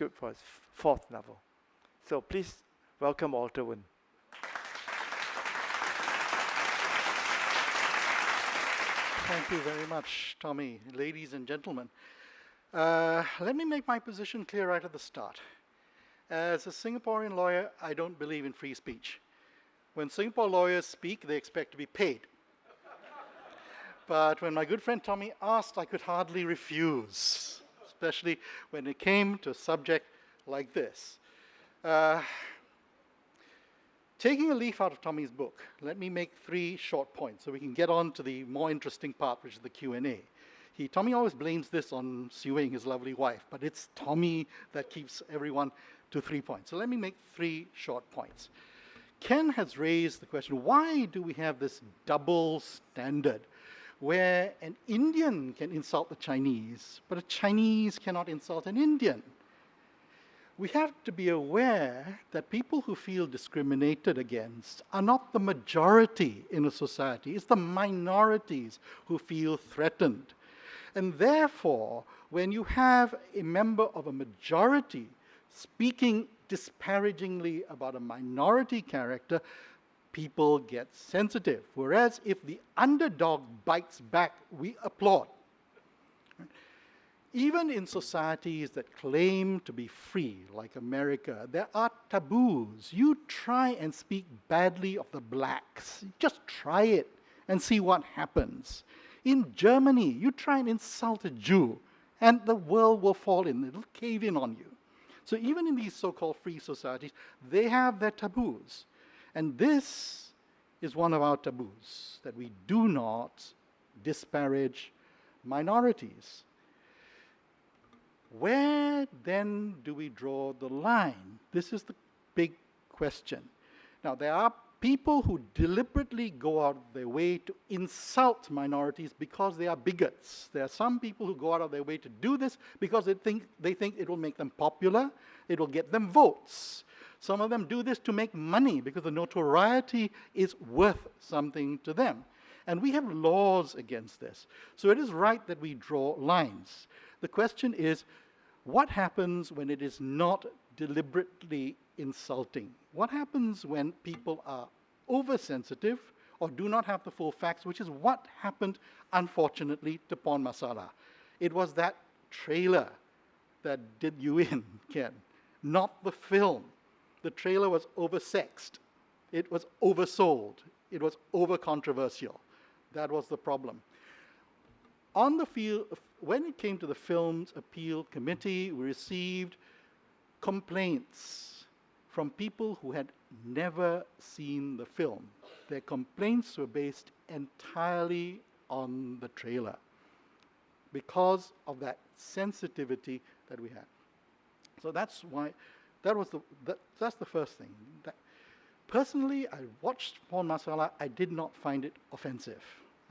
script for his fourth novel. So please welcome Walter Woon. Thank you very much, Tommy. Ladies and gentlemen, let me make my position clear right at the start. As a Singaporean lawyer, I don't believe in free speech. When Singapore lawyers speak, they expect to be paid. But when my good friend Tommy asked, I could hardly refuse, especially when it came to a subject like this. Taking a leaf out of Tommy's book, let me make 3 short points so we can get on to the more interesting part, which is the Q&A. Tommy always blames this on suing his lovely wife, but it's Tommy that keeps everyone to 3 points. So let me make 3 short points. Ken has raised the question, why do we have this double standard where an Indian can insult the Chinese, but a Chinese cannot insult an Indian? We have to be aware that people who feel discriminated against are not the majority in a society. It's the minorities who feel threatened. And therefore, when you have a member of a majority speaking disparagingly about a minority character, people get sensitive. Whereas if the underdog bites back, we applaud. Even in societies that claim to be free, like America, there are taboos. You try and speak badly of the blacks. Just try it and see what happens. In Germany, you try and insult a Jew, and the world will fall in. It'll cave in on you. So even in these so-called free societies, they have their taboos. And this is one of our taboos, that we do not disparage minorities. Where then do we draw the line? This is the big question. Now, there are people who deliberately go out of their way to insult minorities because they are bigots. There are some people who go out of their way to do this because they think it will make them popular, it will get them votes. Some of them do this to make money because the notoriety is worth something to them. And we have laws against this. So it is right that we draw lines. The question is, what happens when it is not deliberately insulting? What happens when people are oversensitive or do not have the full facts, which is what happened, unfortunately, to Porn Masala. It was that trailer that did you in, Ken, not the film. The trailer was oversexed. It was oversold. It was over-controversial. That was the problem. On the field, when it came to the Films Appeal Committee, we received complaints from people who had never seen the film. Their complaints were based entirely on the trailer because of that sensitivity that we had. So that's why, that's the first thing. Personally, I watched Porn Masala. I did not find it offensive.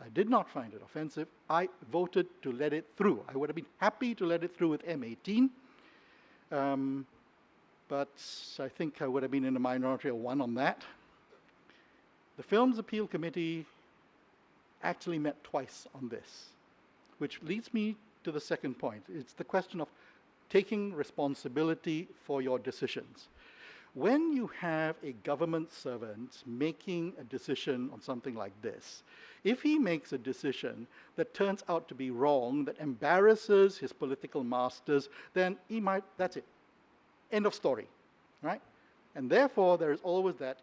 I did not find it offensive. I voted to let it through. I would have been happy to let it through with M18, but I think I would have been in a minority of 1 on that. The Films Appeal Committee actually met twice on this, which leads me to the second point. It's the question of taking responsibility for your decisions. When you have a government servant making a decision on something like this, if he makes a decision that turns out to be wrong, that embarrasses his political masters, then he might, that's it. End of story, right? And therefore, there is always that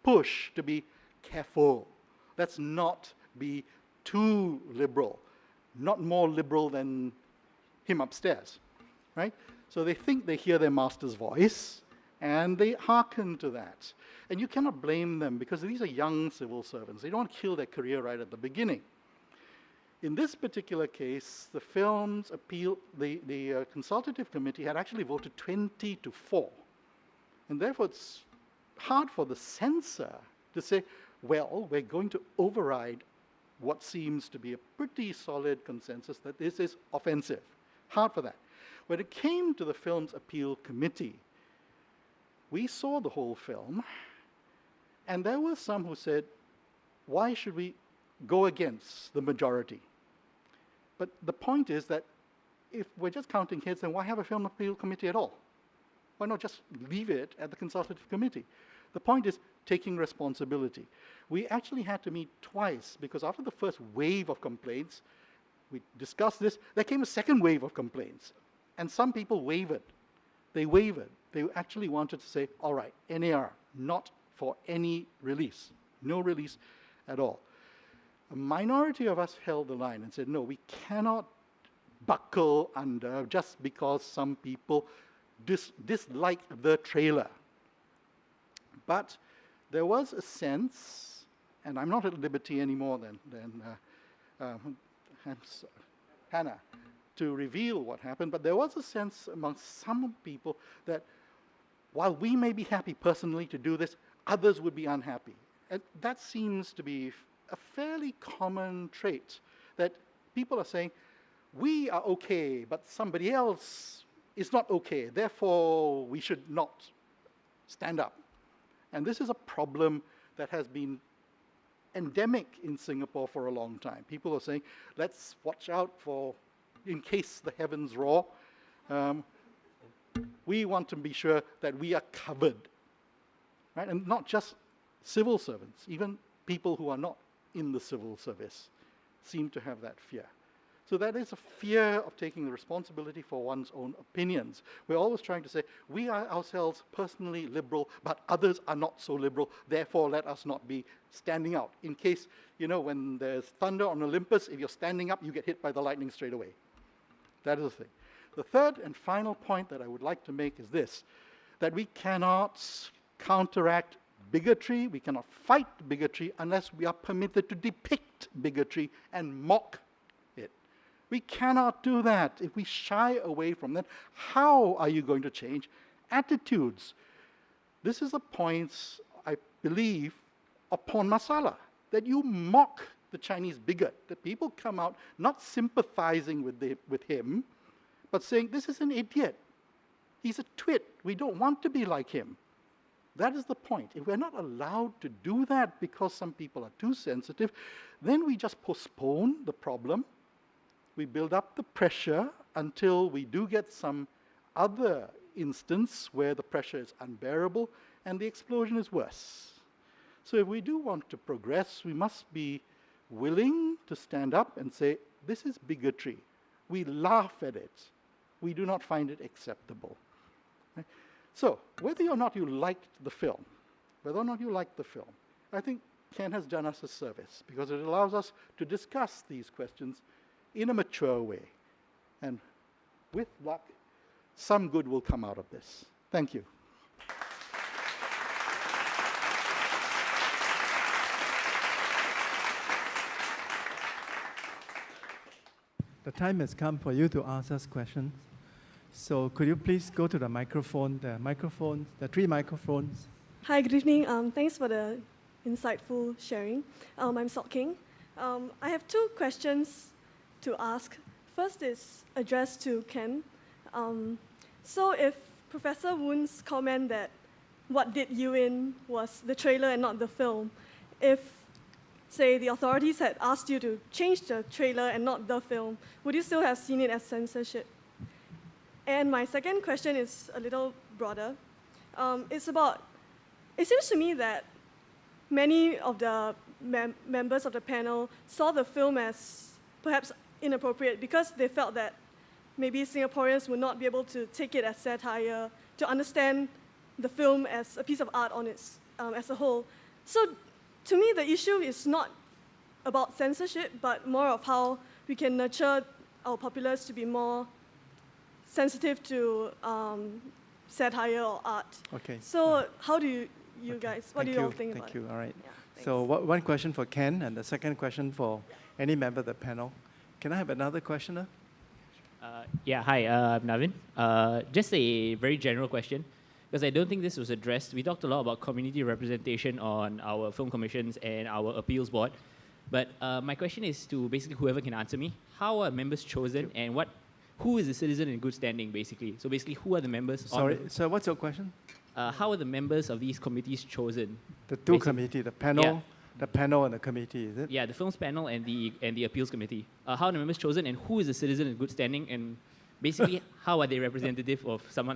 push to be careful. Let's not be too liberal, not more liberal than him upstairs, right? So they think they hear their master's voice, and they hearken to that. And you cannot blame them because these are young civil servants. They don't kill their career right at the beginning. In this particular case, the Films Appeal, the Consultative Committee had actually voted 20-4. And therefore, it's hard for the censor to say, well, we're going to override what seems to be a pretty solid consensus that this is offensive. Hard for that. When it came to the Films Appeal Committee, we saw the whole film, and there were some who said, why should we go against the majority? But the point is that if we're just counting heads, then why have a film appeal committee at all? Why not just leave it at the consultative committee? The point is taking responsibility. We actually had to meet twice because after the first wave of complaints, we discussed this, there came a second wave of complaints. And some people wavered. They wavered. They actually wanted to say, all right, NAR, not for any release. No release at all. A minority of us held the line and said, no, we cannot buckle under just because some people dislike the trailer. But there was a sense, and I'm not at liberty anymore than Hannah to reveal what happened, but there was a sense among some people that while we may be happy personally to do this, others would be unhappy. And that seems to be a fairly common trait, that people are saying, we are okay, but somebody else is not okay, therefore we should not stand up. And this is a problem that has been endemic in Singapore for a long time. People are saying, let's watch out for, in case the heavens roar, we want to be sure that we are covered, right? And not just civil servants, even people who are not in the civil service seem to have that fear. So that is a fear of taking the responsibility for one's own opinions. We're always trying to say, we are ourselves personally liberal, but others are not so liberal, therefore let us not be standing out. In case, you know, when there's thunder on Olympus, if you're standing up, you get hit by the lightning straight away. That is the thing. The third and final point that I would like to make is this, that we cannot counteract bigotry, we cannot fight bigotry unless we are permitted to depict bigotry and mock it. We cannot do that. If we shy away from that, how are you going to change attitudes? This is the point, I believe, upon Masala, that you mock the Chinese bigot, that people come out not sympathizing with him, but saying, this is an idiot. He's a twit. We don't want to be like him. That is the point. If we're not allowed to do that because some people are too sensitive, then we just postpone the problem. We build up the pressure until we do get some other instance where the pressure is unbearable and the explosion is worse. So if we do want to progress, we must be willing to stand up and say, this is bigotry. We laugh at it. We do not find it acceptable. Right? So, whether or not you liked the film, I think Ken has done us a service because it allows us to discuss these questions in a mature way. And with luck, some good will come out of this. Thank you. The time has come for you to ask us questions. So could you please go to the microphone, the three microphones. Hi, good evening. Thanks for the insightful sharing. I'm Sok King. I have two questions to ask. First is addressed to Ken. So if Professor Woon's comment that what did you in was the trailer and not the film, if, say, the authorities had asked you to change the trailer and not the film, would you still have seen it as censorship? And my second question is a little broader. It's about, it seems to me that many of the members of the panel saw the film as perhaps inappropriate because they felt that maybe Singaporeans would not be able to take it as satire, to understand the film as a piece of art on its as a whole. So to me, the issue is not about censorship, but more of how we can nurture our populace to be more sensitive to satire or art. Okay. So how do you guys, what do you all think about it? Thank you, all right. Yeah, So one question for Ken and the second question for any member of the panel. Can I have another questioner? Hi, I'm Navin. Just a very general question, because I don't think this was addressed. We talked a lot about community representation on our film commissions and our appeals board. But my question is to basically whoever can answer me. How are members chosen and who is a citizen in good standing, basically? So basically, who are the members? Sorry, so what's your question? How are the members of these committees chosen? The two committees, the panel, the panel and the committee, is it? Yeah, the films panel and the appeals committee. How are the members chosen and who is a citizen in good standing? And Basically, how are they representative of someone